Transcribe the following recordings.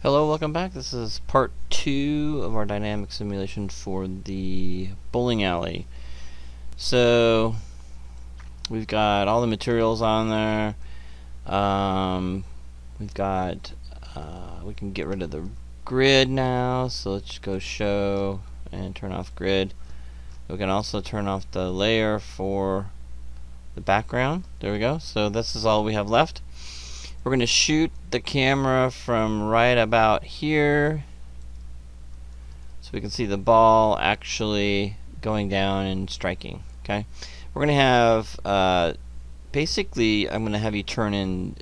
Hello, welcome back. This is part 2 of our dynamic simulation for the bowling alley. So we've got all the materials on there. We've got we can get rid of the grid now, so let's go show and turn off grid. We can also turn off the layer for the background. There we go. So this is all we have left. We're going to shoot the camera from right about here so we can see the ball actually going down and striking. Okay, we're going to have basically I'm going to have you turn in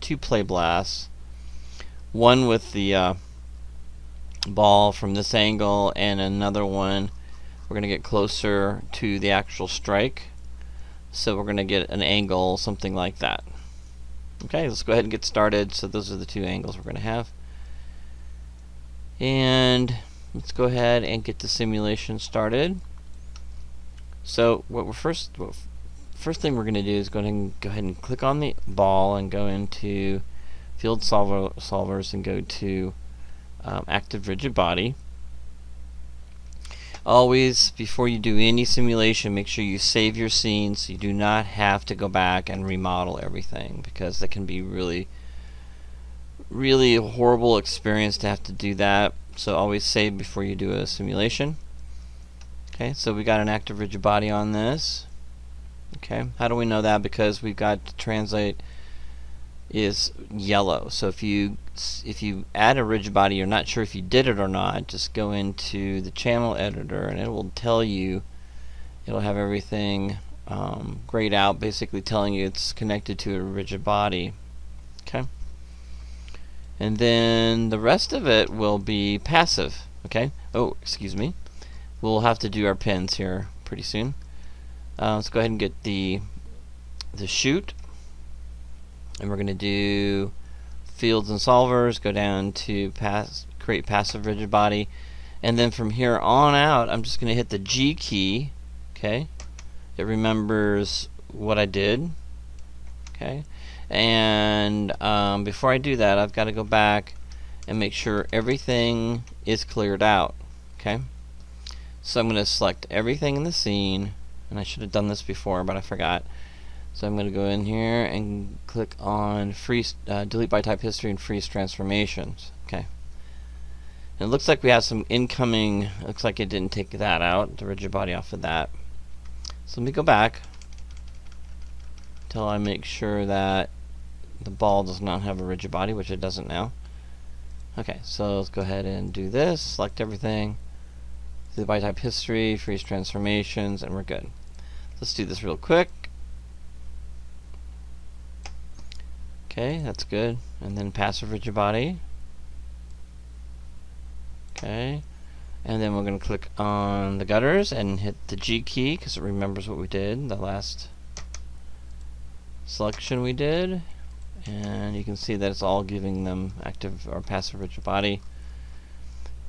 2 play blasts, one with the ball from this angle and another one we're going to get closer to the actual strike, so we're going to get an angle something like that. Okay, let's go ahead and get started. So those are the 2 angles we're going to have. And let's go ahead and get the simulation started. So first thing we're going to do is go ahead and click on the ball and go into field solvers and go to active rigid body. Always, before you do any simulation, make sure you save your scene so you do not have to go back and remodel everything, because that can be really a horrible experience to have to do that. So always save before you do a simulation. Okay, so we got an active rigid body on this. Okay, how do we know that? Because we've got to translate is yellow. So if you add a rigid body, you're not sure if you did it or not, just go into the channel editor and it will tell you, it'll have everything grayed out, basically telling you it's connected to a rigid body. Okay, and then the rest of it will be passive. Okay, oh, excuse me, we'll have to do our pins here pretty soon. Let's go ahead and get the shoot, and we're going to do fields and solvers, go down to create passive rigid body, and then from here on out I'm just going to hit the G key. Okay, it remembers what I did. Okay, and before I do that, I've got to go back and make sure everything is cleared out. Okay, so I'm going to select everything in the scene, and I should have done this before but I forgot. So I'm going to go in here and click on delete by type history and freeze transformations. Okay. And it looks like we have some incoming. Looks like it didn't take that out, the rigid body off of that. So let me go back until I make sure that the ball does not have a rigid body, which it doesn't now. Okay, so let's go ahead and do this. Select everything. Delete by type history, freeze transformations, and we're good. Let's do this real quick. Okay, that's good. And then passive rigid body. Okay, and then we're going to click on the gutters and hit the G key because it remembers what we did, the last selection we did. And you can see that it's all giving them active or passive rigid body.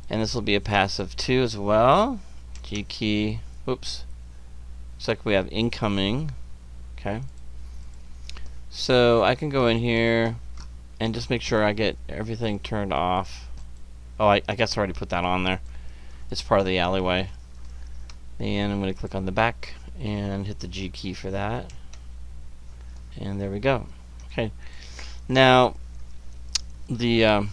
And this will be a passive 2 as well. G key. Oops. Looks like we have incoming. Okay. So I can go in here and just make sure I get everything turned off. Oh, I guess I already put that on there. It's part of the alleyway. And I'm going to click on the back and hit the G key for that. And there we go. Okay. Now, you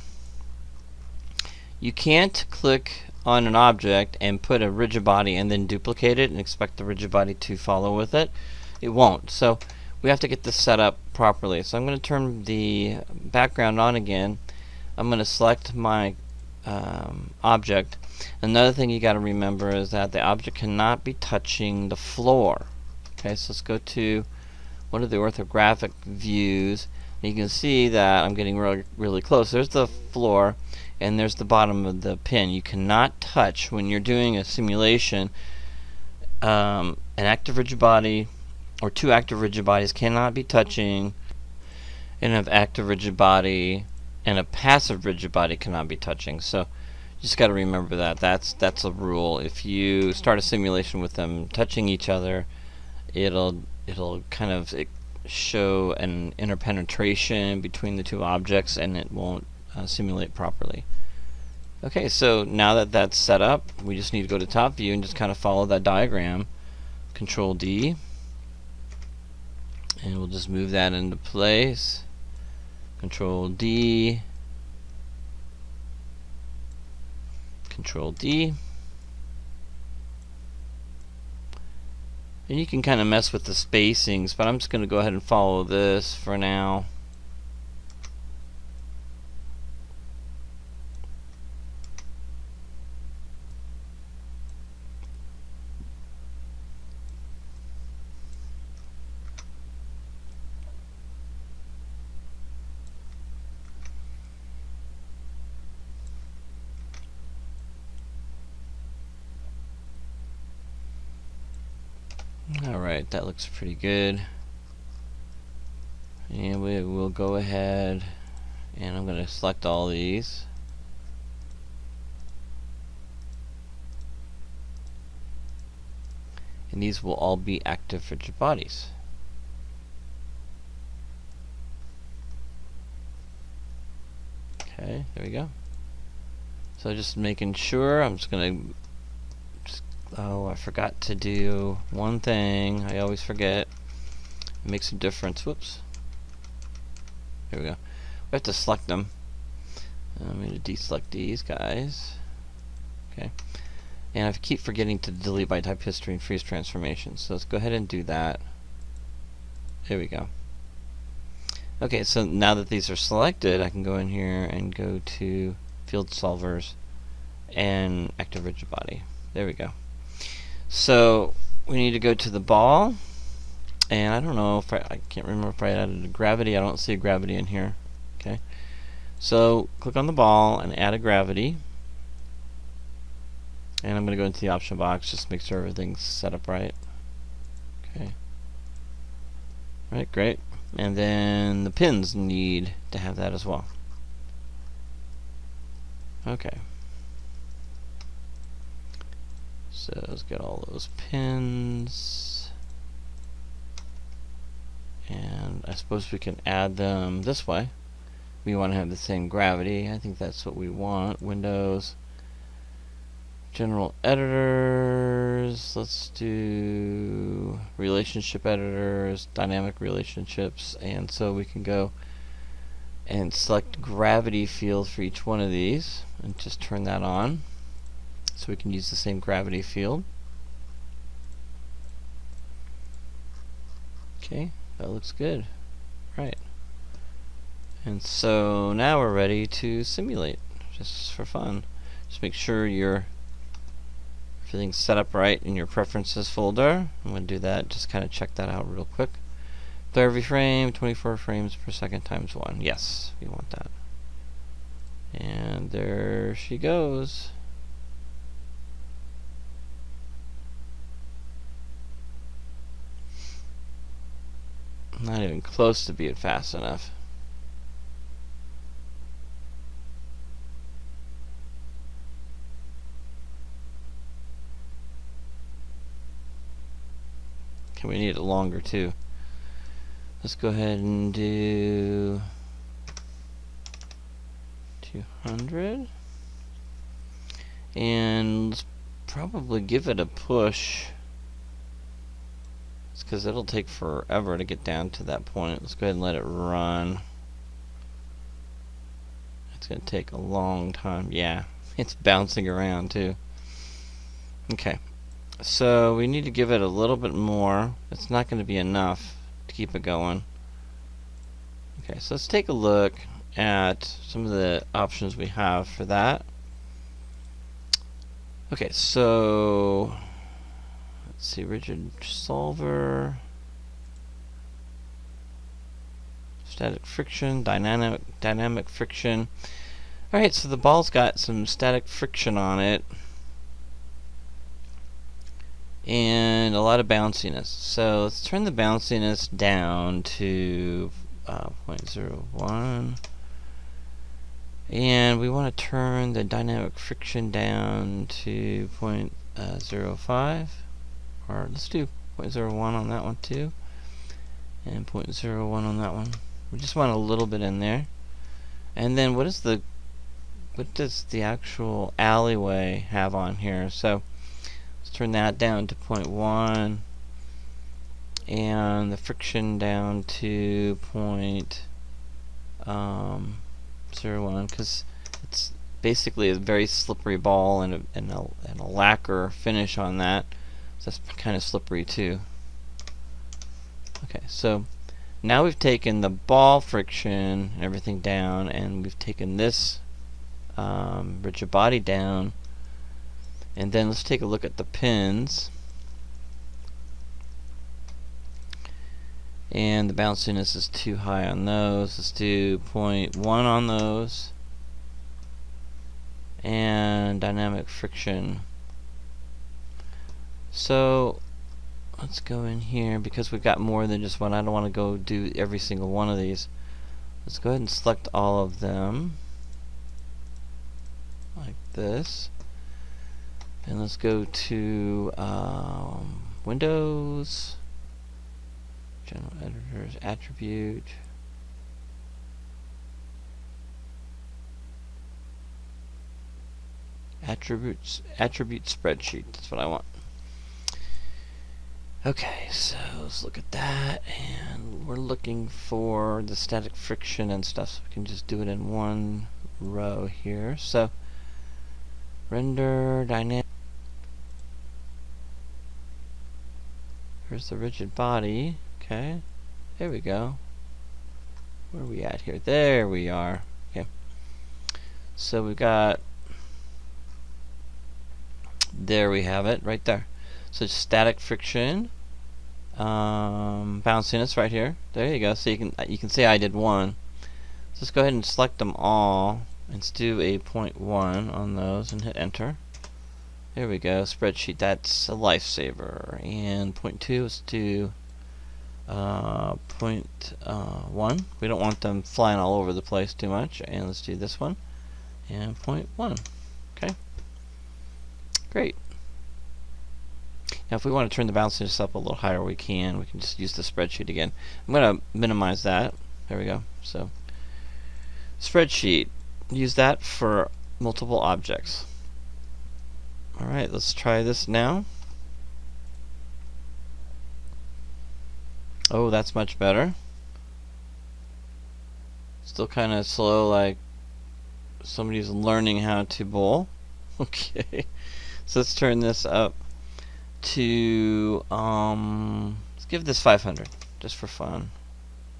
can't click on an object and put a rigid body and then duplicate it and expect the rigid body to follow with it. It won't. So we have to get this set up properly. So I'm going to turn the background on again. I'm going to select my object. Another thing you got to remember is that the object cannot be touching the floor. Okay, so let's go to one of the orthographic views. You can see that I'm getting really close. There's the floor and there's the bottom of the pin. You cannot touch, when you're doing a simulation, an active rigid body or 2 active rigid bodies cannot be touching, and an active rigid body and a passive rigid body cannot be touching. So you just got to remember that. That's a rule. If you start a simulation with them touching each other, it'll kind of show an interpenetration between the 2 objects, and it won't simulate properly. Okay, so now that that's set up, we just need to go to top view and just kind of follow that diagram. Control D, and we'll just move that into place. Control D, Control D, and you can kind of mess with the spacings, but I'm just going to go ahead and follow this for now. Alright, that looks pretty good. And we will go ahead and I'm going to select all these. And these will all be active rigid bodies. Okay, there we go. So just making sure, I'm just going to oh, I forgot to do one thing. I always forget. It makes a difference. Whoops. There we go. We have to select them. I'm going to deselect these guys. Okay. And I keep forgetting to delete by type history and freeze transformations. So let's go ahead and do that. There we go. Okay, so now that these are selected, I can go in here and go to field solvers and active rigid body. There we go. So we need to go to the ball, and I don't know if I can't remember if I added a gravity. I don't see a gravity in here. Okay, so click on the ball and add a gravity, and I'm going to go into the option box just to make sure everything's set up right. Okay, right, great. And then the pins need to have that as well. Okay. So let's get all those pins, and I suppose we can add them this way. We want to have the same gravity. I think that's what we want. Windows, general editors, let's do relationship editors, dynamic relationships, and so we can go and select gravity field for each one of these and just turn that on. So we can use the same gravity field. Okay, that looks good. Right. And so now we're ready to simulate, just for fun. Just make sure everything's set up right in your preferences folder. I'm going to do that, just kind of check that out real quick. Player every frame, 24 frames per second times 1. Yes, we want that. And there she goes. Not even close to being fast enough. Okay, we need it longer too. Let's go ahead and do 200. And let's probably give it a push, because it'll take forever to get down to that point. Let's go ahead and let it run. It's going to take a long time. Yeah, it's bouncing around too. Okay, so we need to give it a little bit more. It's not going to be enough to keep it going. Okay, so let's take a look at some of the options we have for that. Okay, so let's see, rigid solver, static friction, dynamic friction. Alright, so the ball's got some static friction on it and a lot of bounciness. So let's turn the bounciness down to 0.01, and we want to turn the dynamic friction down to 0.05, or let's do 0.01 on that one too, and 0.01 on that one. We just want a little bit in there. And then what does the actual alleyway have on here? So let's turn that down to 0.1 and the friction down to 0.01, because it's basically a very slippery ball and a lacquer finish on that. So that's kind of slippery too. Okay, so now we've taken the ball friction and everything down, and we've taken this rigid body down. And then let's take a look at the pins. And the bounciness is too high on those. Let's do 0.1 on those. And dynamic friction. So let's go in here, because we've got more than just one. I don't want to go do every single one of these. Let's go ahead and select all of them like this, and let's go to Windows, General Editors, Attribute, Attribute Spreadsheet. That's what I want. Okay, so let's look at that, and we're looking for the static friction and stuff, so we can just do it in one row here. So render dynamic. Here's the rigid body. Okay, there we go. Where are we at here? There we are. Okay, so we've got, there we have it right there. So static friction, bounciness right here. There you go. So you can see I did one. So let's go ahead and select them all. Let's do a 0.1 on those and hit enter. There we go. Spreadsheet. That's a lifesaver. And 0.2. Let's do 0.1. We don't want them flying all over the place too much. And let's do this one. And 0.1. Okay. Great. Now if we want to turn the bounciness up a little higher, we can just use the spreadsheet again. I'm going to minimize that. There we go. So spreadsheet, use that for multiple objects. Alright, let's try this now. Oh, that's much better. Still kind of slow, like somebody's learning how to bowl. Okay, so let's turn this up to let's give this 500 just for fun.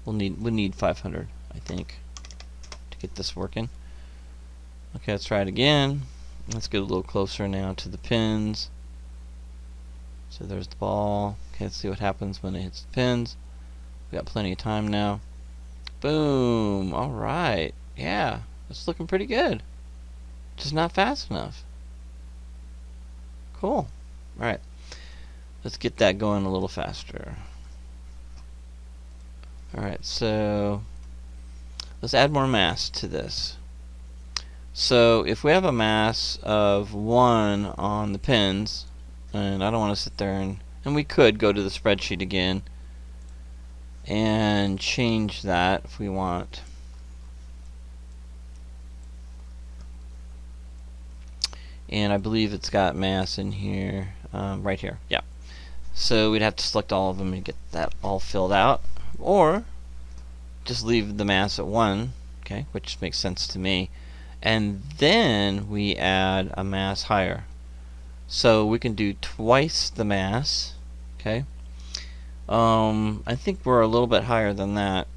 We'll need 500, I think, to get this working. Okay, let's try it again. Let's get a little closer now to the pins. So there's the ball. Okay, let's see what happens when it hits the pins. We got plenty of time now. Boom. All right. Yeah, it's looking pretty good. Just not fast enough. Cool. All right. Let's get that going a little faster. Alright, so let's add more mass to this. So if we have a mass of 1 on the pins, and I don't want to sit there and we could go to the spreadsheet again and change that if we want. And I believe it's got mass in here, right here. Yeah. So we'd have to select all of them and get that all filled out, or just leave the mass at 1, okay, which makes sense to me, and then we add a mass higher. So we can do twice the mass, okay. I think we're a little bit higher than that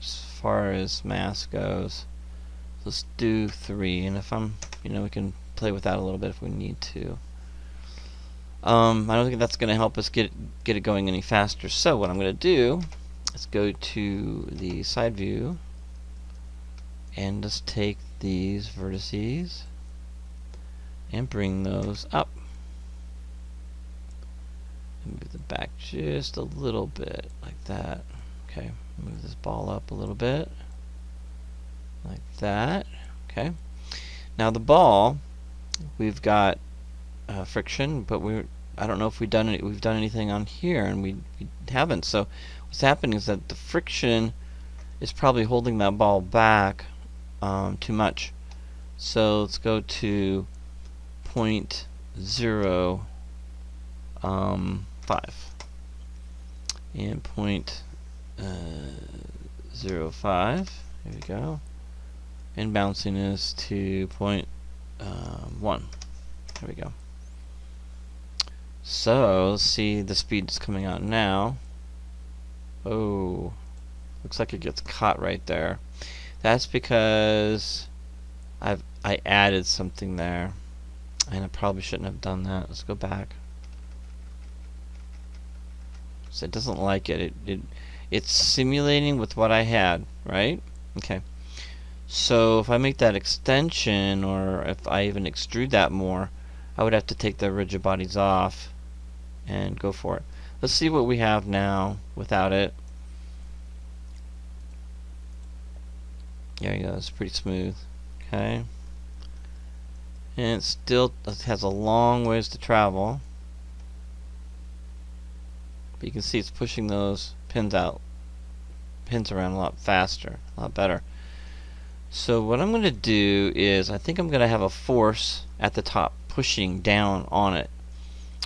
as far as mass goes. Let's do 3, and if we can play with that a little bit if we need to. I don't think that's going to help us get it going any faster. So what I'm going to do is go to the side view and just take these vertices and bring those up. And move them back just a little bit like that. Okay, move this ball up a little bit like that. Okay. Now the ball, we've got friction, but I don't know if we've done anything on here, and we haven't. So what's happening is that the friction is probably holding that ball back too much. So let's go to 0.05 and 0.05. There we go. And bounciness to 0.1. There we go. So let's see the speed that's coming out now. Oh, looks like it gets caught right there. That's because I added something there, and I probably shouldn't have done that. Let's go back. So it doesn't like it. It's simulating with what I had, right? Okay. So if I make that extension, or if I even extrude that more, I would have to take the rigid bodies off and go for it. Let's see what we have now without it. There you go. It's pretty smooth. Okay. And it still has a long ways to travel. But you can see it's pushing those pins around a lot faster, a lot better. So what I'm going to do is, I think I'm going to have a force at the top pushing down on it.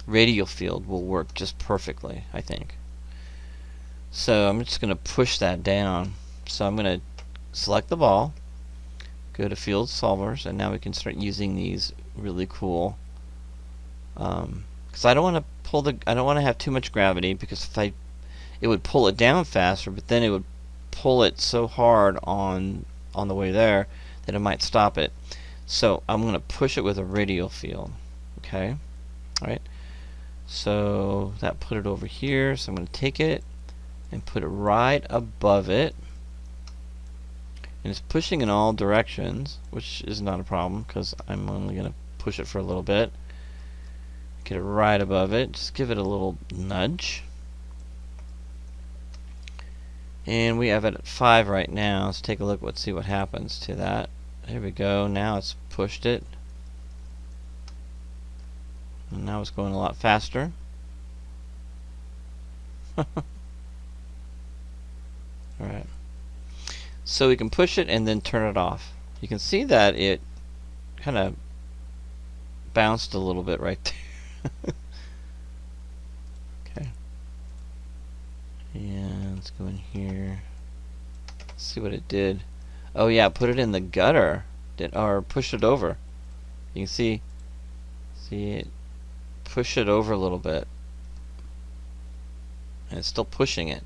Radial field will work just perfectly, I think. So I'm just going to push that down. So I'm going to select the ball, go to field solvers, and now we can start using these really cool. Because I don't want to have too much gravity, because if it would pull it down faster, but then it would pull it so hard on the way there that it might stop it. So I'm going to push it with a radial field. Okay, all right. So that put it over here. So I'm going to take it and put it right above it. And it's pushing in all directions, which is not a problem because I'm only going to push it for a little bit. Get it right above it. Just give it a little nudge. And we have it at 5 right now. Let's take a look. Let's see what happens to that. There we go. Now it's pushed it. And now it's going a lot faster. Alright. So we can push it and then turn it off. You can see that it kind of bounced a little bit right there. Okay. And let's go in here. Let's see what it did. Oh yeah, put it in the gutter. Or push it over. You can see it push it over a little bit. And it's still pushing it.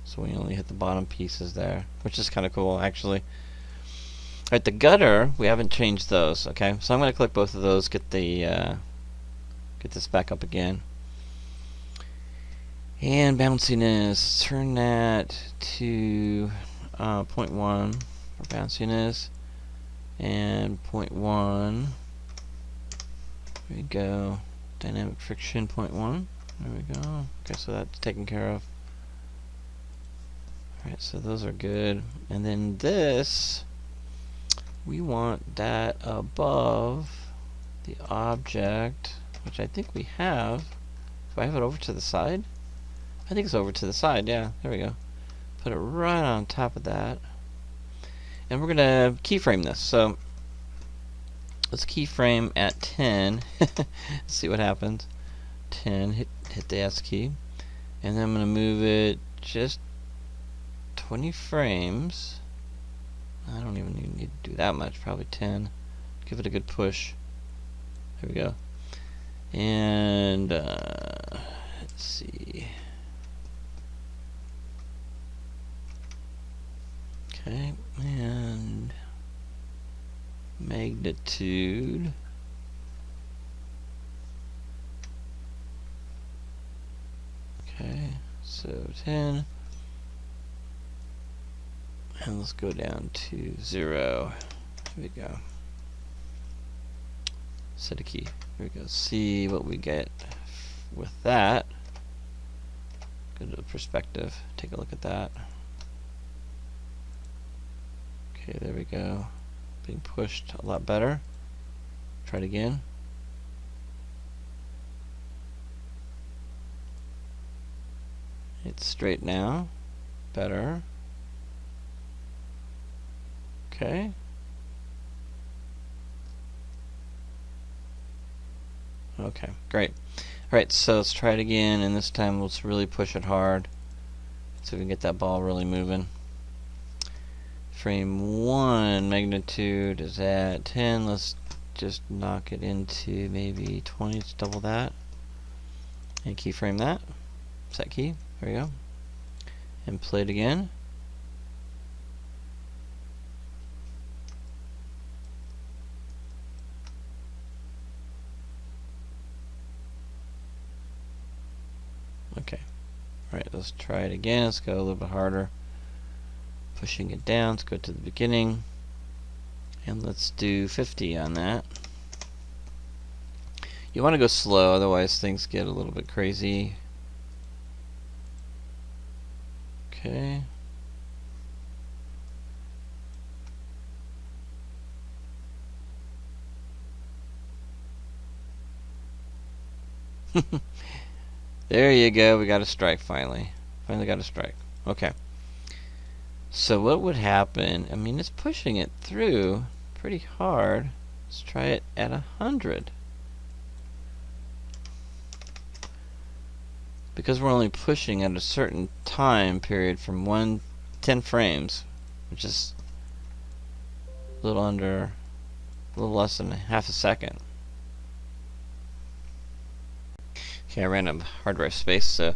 So we only hit the bottom pieces there, which is kind of cool actually. Alright, the gutter, we haven't changed those, okay? So I'm going to click both of those, get this back up again. And bounciness, turn that to 0.1 for bounciness. And 0.1. There we go. Dynamic friction 0.1. There we go. Okay, so that's taken care of. Alright, so those are good. And then this, we want that above the object, which I think we have. Do I have it over to the side? I think it's over to the side, yeah. There we go. Put it right on top of that. And we're going to keyframe this. So let's keyframe at 10. Let's see what happens. 10, hit the S key. And then I'm going to move it just 20 frames. I don't even need to do that much, probably 10. Give it a good push. There we go. And let's see. Okay, and magnitude. Okay, so 10. And let's go down to 0. Here we go. Set a key. Here we go. See what we get with that. Go to the perspective. Take a look at that. Okay, there we go. Being pushed a lot better. Try it again. It's straight now. Better. Okay. Okay, great. Alright, so let's try it again, and this time let's really push it hard so we can get that ball really moving. Frame 1 magnitude is at 10. Let's just knock it into maybe 20. Let's double that. And keyframe that. Set key. There we go. And play it again. Okay. Alright, let's try it again. Let's go a little bit harder. Pushing it down. Let's go to the beginning. And let's do 50 on that. You want to go slow, otherwise things get a little bit crazy. Okay. There you go, we got a strike finally. Finally got a strike. Okay. So what would happen, I mean, it's pushing it through pretty hard. Let's try it at 100. Because we're only pushing at a certain time period from 10 frames, which is a little less than half a second. Okay, I ran out of hard drive space, so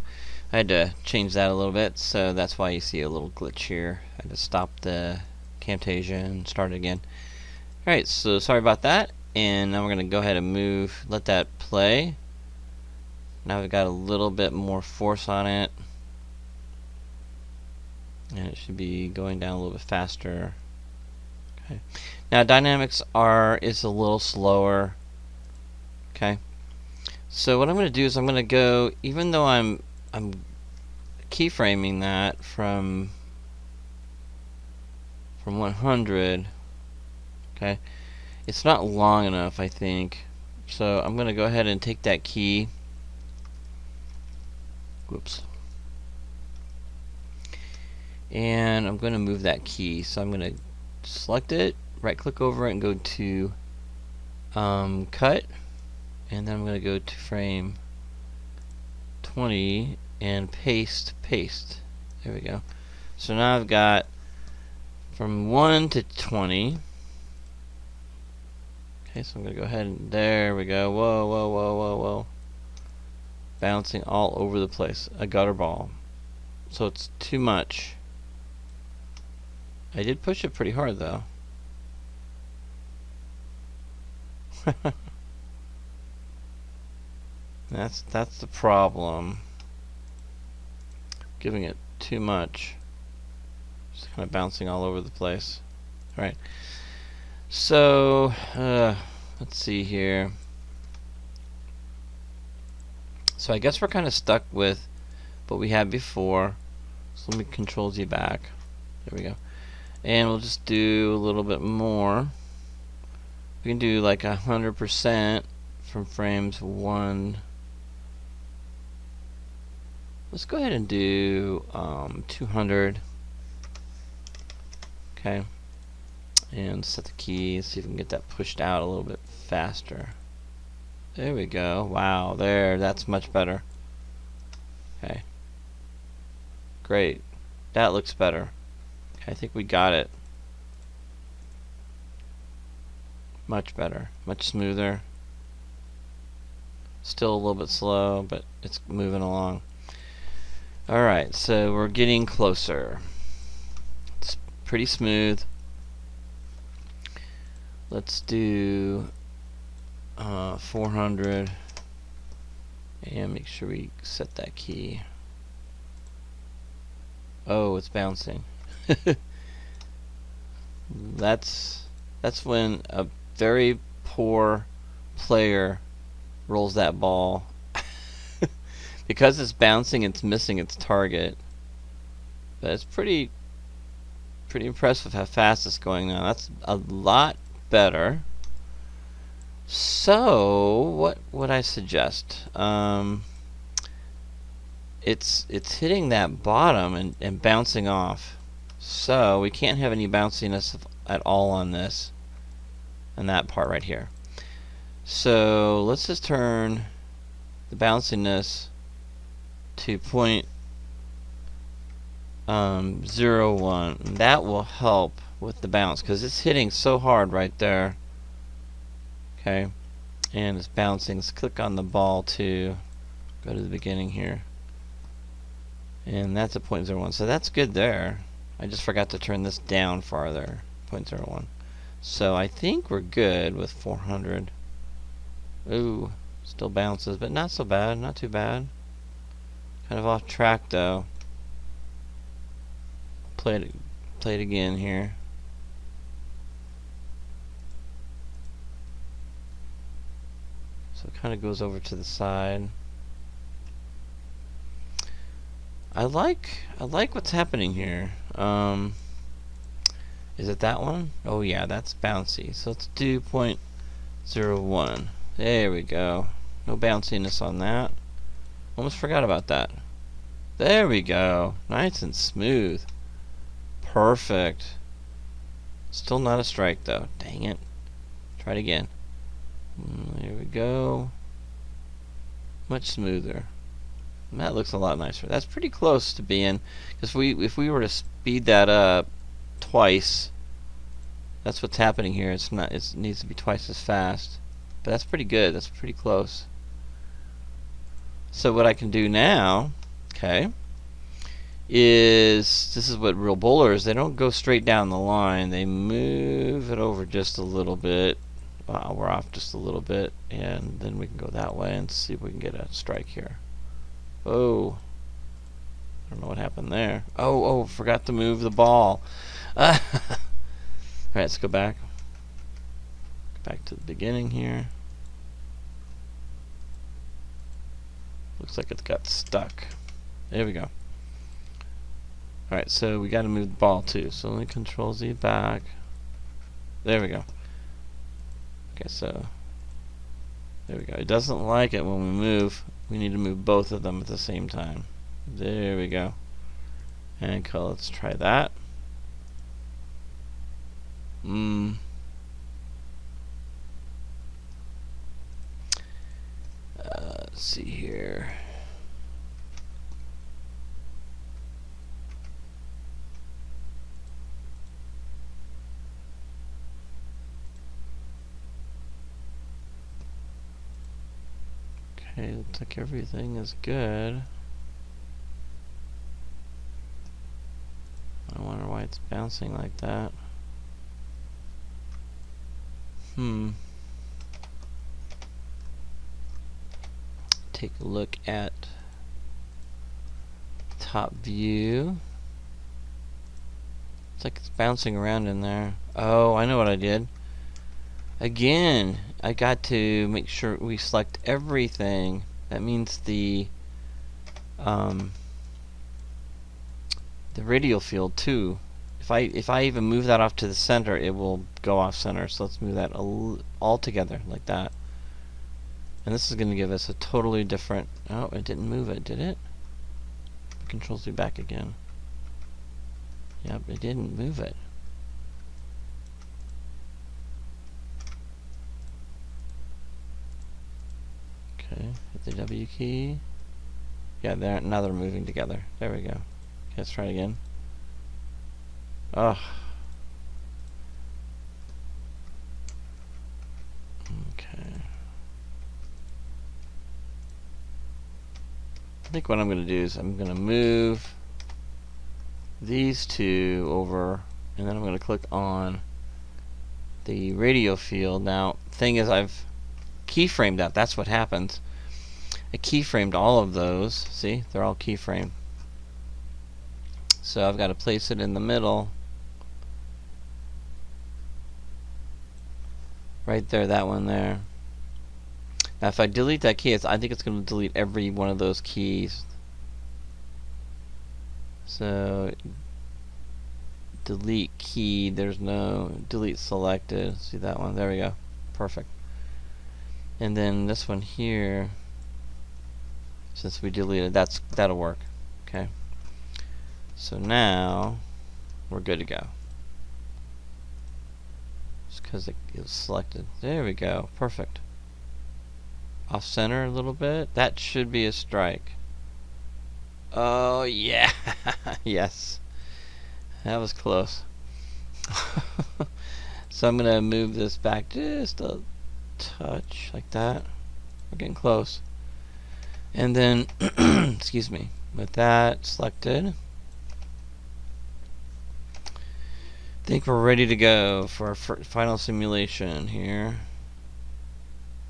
I had to change that a little bit, so that's why you see a little glitch here. I had to stop the Camtasia and start it again. Alright, so sorry about that, and now we're going to go ahead and let that play. Now we've got a little bit more force on it, and it should be going down a little bit faster. Okay. Now dynamics is a little slower. Okay. So what I'm going to do is I'm going to go, even though I'm keyframing that from 100. Okay, it's not long enough, I think. So I'm going to go ahead and take that key. Whoops. And I'm going to move that key. So I'm going to select it, right click over it, and go to cut. And then I'm going to go to frame 20 and paste. There we go. So now I've got from 1 to 20. Okay, so I'm going to go ahead and there we go. Whoa, whoa, whoa, whoa, whoa. Bouncing all over the place. A gutter ball. So it's too much. I did push it pretty hard though. That's the problem. Giving it too much. Just kind of bouncing all over the place. Alright. So, let's see here. So I guess we're kind of stuck with what we had before. So let me Control Z back. There we go. And we'll just do a little bit more. We can do like 100% from frames 1. Let's go ahead and do 200. Okay. And set the key, see if we can get that pushed out a little bit faster. There we go. Wow, that's much better. Okay. Great. That looks better. Okay, I think we got it. Much better. Much smoother. Still a little bit slow, but it's moving along. Alright, so we're getting closer. It's pretty smooth. Let's do 400 and make sure we set that key. Oh, it's bouncing. That's when a very poor player rolls that ball. Because it's bouncing, it's missing its target. But it's pretty impressive how fast it's going now. That's a lot better. So what would I suggest? It's hitting that bottom and bouncing off. So we can't have any bounciness at all on this and that part right here. So let's just turn the bounciness to 0.01. That will help with the bounce because it's hitting so hard right there. Okay, and it's bouncing. Let's click on the ball to go to the beginning here, and that's a 0.01. So that's good there. I just forgot to turn this down farther. 0.01. So I think we're good with 400. Ooh, still bounces, but not so bad, not too bad. Kind of off track though. Play it again here. So it kind of goes over to the side. I like what's happening here. Is it that one? Oh yeah, that's bouncy. So let's do 0.01. There we go. No bounciness on that. Almost forgot about that. There we go. Nice and smooth. Perfect. Still not a strike though. Dang it. Try it again. There we go. Much smoother. And that looks a lot nicer. That's pretty close to being, because if we were to speed that up twice, that's what's happening here. It's not. It needs to be twice as fast. But that's pretty good. That's pretty close. So what I can do now, okay, is this is what real bowlers, they don't go straight down the line. They move it over just a little bit. We're off just a little bit, and then we can go that way and see if we can get a strike here. Oh, I don't know what happened there. Oh, forgot to move the ball. Alright, let's go back. Back to the beginning here. Looks like it's got stuck. There we go. Alright, so we got to move the ball too. So let me Control Z back. There we go. Okay, so there we go. It doesn't like it when we move. We need to move both of them at the same time. There we go. And let's try that. Let's see here. Okay, looks like everything is good. I wonder why it's bouncing like that. Take a look at top view. It's like it's bouncing around in there. Oh, I know what I did. Again, I got to make sure we select everything. That means the radial field too. If I even move that off to the center, it will go off center. So let's move that all together like that. And this is going to give us a totally different. Oh, it didn't move it, did it? Control Z back again. Yep, it didn't move it. Okay, hit the W key. Yeah, now they're moving together. There we go. Okay, let's try it again. Oh. Okay. I think what I'm going to do is I'm going to move these two over, and then I'm going to click on the radio field. Now, thing is, I've keyframed that. That's what happens. I keyframed all of those. See, they're all keyframed. So I've got to place it in the middle. Right there, that one there. Now if I delete that key, I think it's going to delete every one of those keys. So delete key, there's no delete selected. See that one? There we go. Perfect. And then this one here, since we deleted, that'll work. Okay. So now we're good to go. Just because it was selected. There we go. Perfect. Off center a little bit. That should be a strike. Oh, yeah. Yes. That was close. So I'm going to move this back just a touch, like that. We're getting close. And then, excuse me, with that selected, I think we're ready to go for our final simulation here.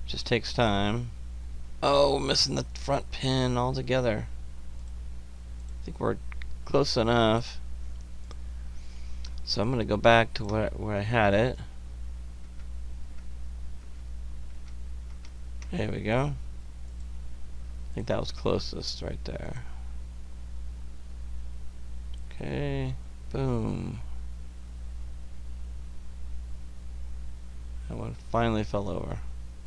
Just takes time. Oh, missing the front pin altogether. I think we're close enough. So I'm going to go back to where I had it. There we go. I think that was closest right there. Okay, boom. That one finally fell over.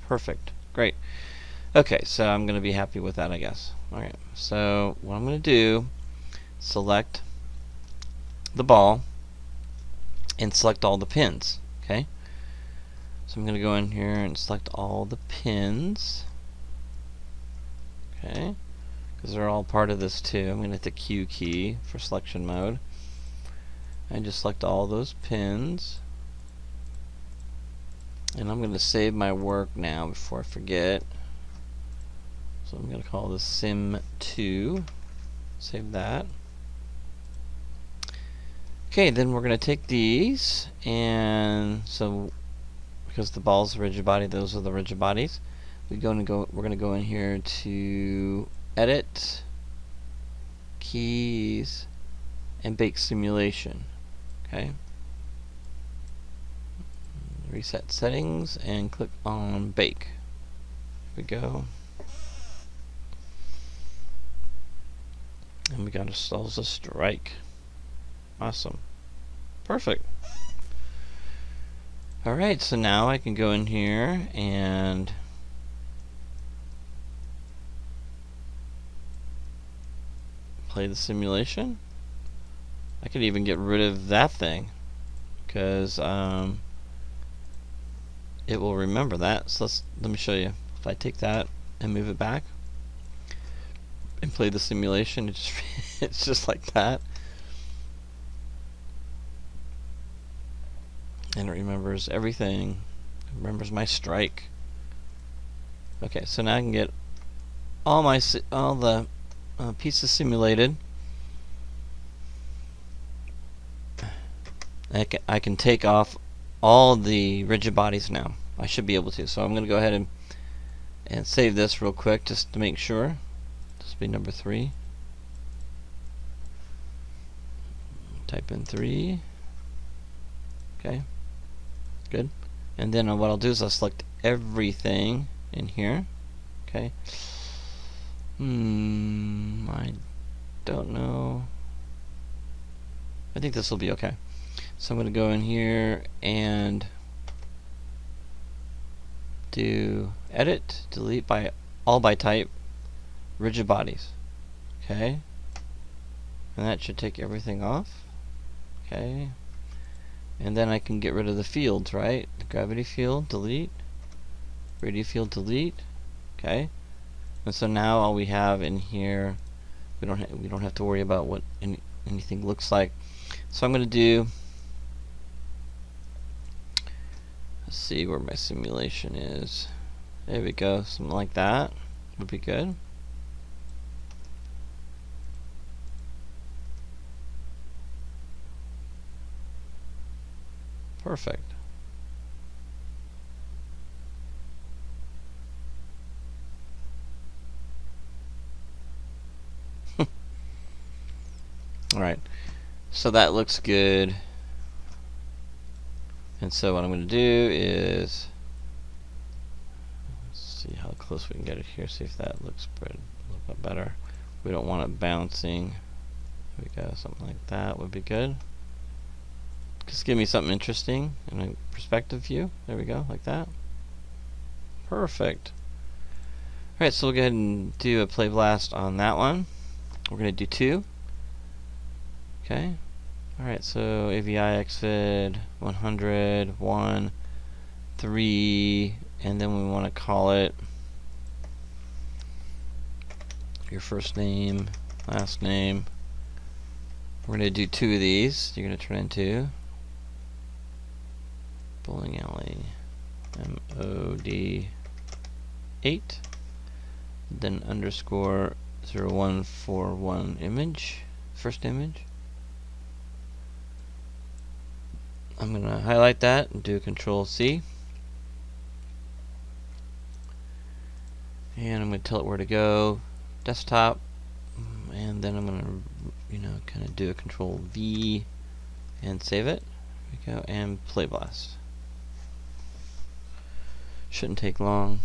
Perfect. Great. Okay, so I'm going to be happy with that, I guess. Alright, so what I'm going to do, select the ball and select all the pins. Okay? So I'm going to go in here and select all the pins. Okay? Because they're all part of this too. I'm going to hit the Q key for selection mode. And just select all those pins. And I'm going to save my work now before I forget. So I'm going to call this Sim2. Save that. Okay, then we're going to take these, and so because the ball's a rigid body, those are the rigid bodies. We're going to go in here to Edit, Keys, and Bake Simulation. Okay. Reset settings and click on Bake. Here we go. And we got ourselves a strike. Awesome. Perfect. Alright, so now I can go in here and play the simulation. I could even get rid of that thing because it will remember that. So let me show you. If I take that and move it back and play the simulation, it's just like that. And it remembers everything. It remembers my strike. Okay, so now I can get all the pieces simulated. I can take off all the rigid bodies now. I should be able to. So I'm going to go ahead and save this real quick just to make sure. This will be number 3. Type in 3. Okay. Good. And then what I'll do is I'll select everything in here. Okay. I don't know. I think this will be okay. So I'm going to go in here and do Edit, Delete by all by type, rigid bodies. Okay. And that should take everything off. Okay. And then I can get rid of the fields, right? The gravity field, delete. Radio field, delete. Okay. And so now all we have in here, we don't have to worry about what anything looks like. So I'm going to do. Let's see where my simulation is. There we go. Something like that would be good. Perfect. Alright, so that looks good. And so what I'm going to do is, let's see how close we can get it here, see if that looks a little bit better. We don't want it bouncing. There we go, something like that would be good. Just give me something interesting in a perspective view. There we go, like that. Perfect. Alright, so we'll go ahead and do a play blast on that one. We're going to do 2. Okay. Alright, so AVI Xvid 100, 1. 3, and then we want to call it your first name, last name. We're going to do 2 of these. You're going to turn into bowling alley MOD 8, then underscore 0141 image, first image. I'm going to highlight that and do Control C. And I'm going to tell it where to go, desktop, and then I'm going to, kind of do a Control V and save it. There we go, and play blast. Shouldn't take long.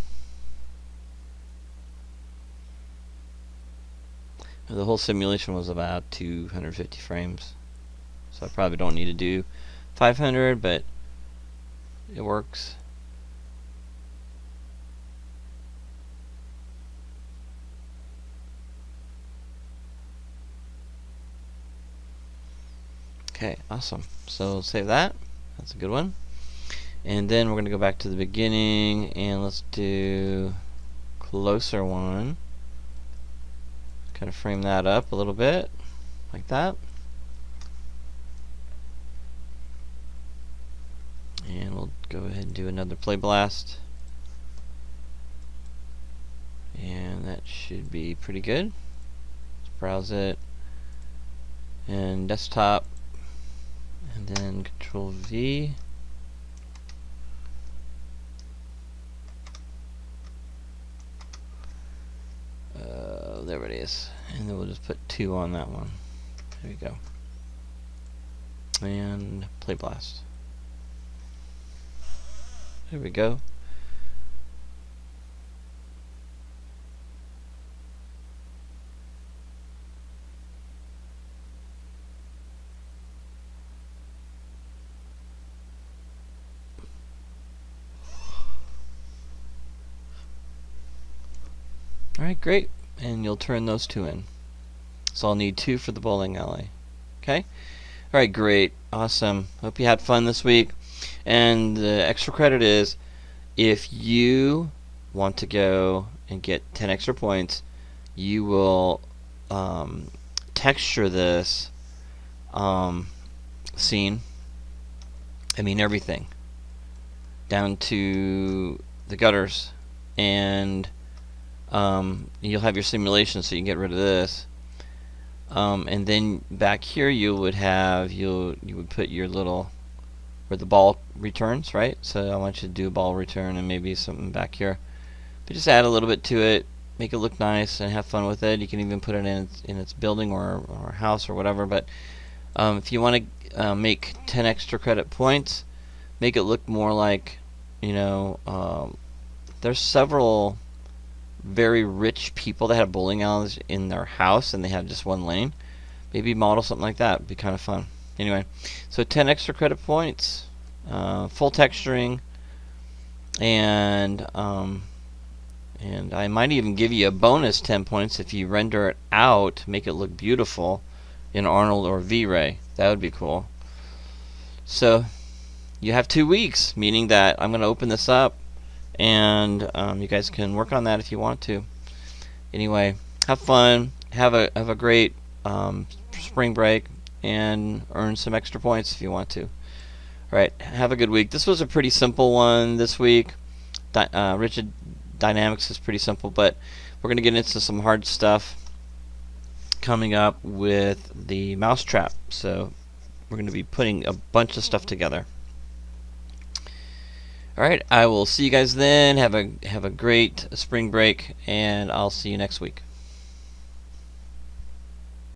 The whole simulation was about 250 frames, so I probably don't need to do 500, but it works. Okay, awesome. So save that. That's a good one. And then we're going to go back to the beginning and let's do closer one. Kind of frame that up a little bit like that. And we'll go ahead and do another play blast. And that should be pretty good. Let's browse it. And desktop. And then Control V. There it is. And then we'll just put 2 on that one. There we go. And play blast. There we go. Alright, great. And you'll turn those 2 in. So I'll need 2 for the bowling alley. Okay? Alright, great. Awesome. Hope you had fun this week. And the extra credit is, if you want to go and get 10 extra points, you will texture this scene. I mean everything. Down to the gutters. And you'll have your simulation, so you can get rid of this. And then back here you would have, you would put your little, where the ball returns, right? So I want you to do a ball return and maybe something back here. But just add a little bit to it, make it look nice, and have fun with it. You can even put it in its building or house or whatever. But if you want to make 10 extra credit points, make it look more like, there's several very rich people that have bowling alleys in their house and they have just 1 lane. Maybe model something like that. Would be kind of fun. Anyway, so 10 extra credit points, full texturing, and I might even give you a bonus 10 points if you render it out, make it look beautiful in Arnold or V-Ray. That would be cool. So you have 2 weeks, meaning that I'm going to open this up, and you guys can work on that if you want to. Anyway, have fun, have a great spring break, and earn some extra points if you want to. Alright, have a good week. This was a pretty simple one this week. Rigid Dynamics is pretty simple, but we're going to get into some hard stuff coming up with the mousetrap. So we're going to be putting a bunch of stuff together. Alright, I will see you guys then. Have a great spring break, and I'll see you next week.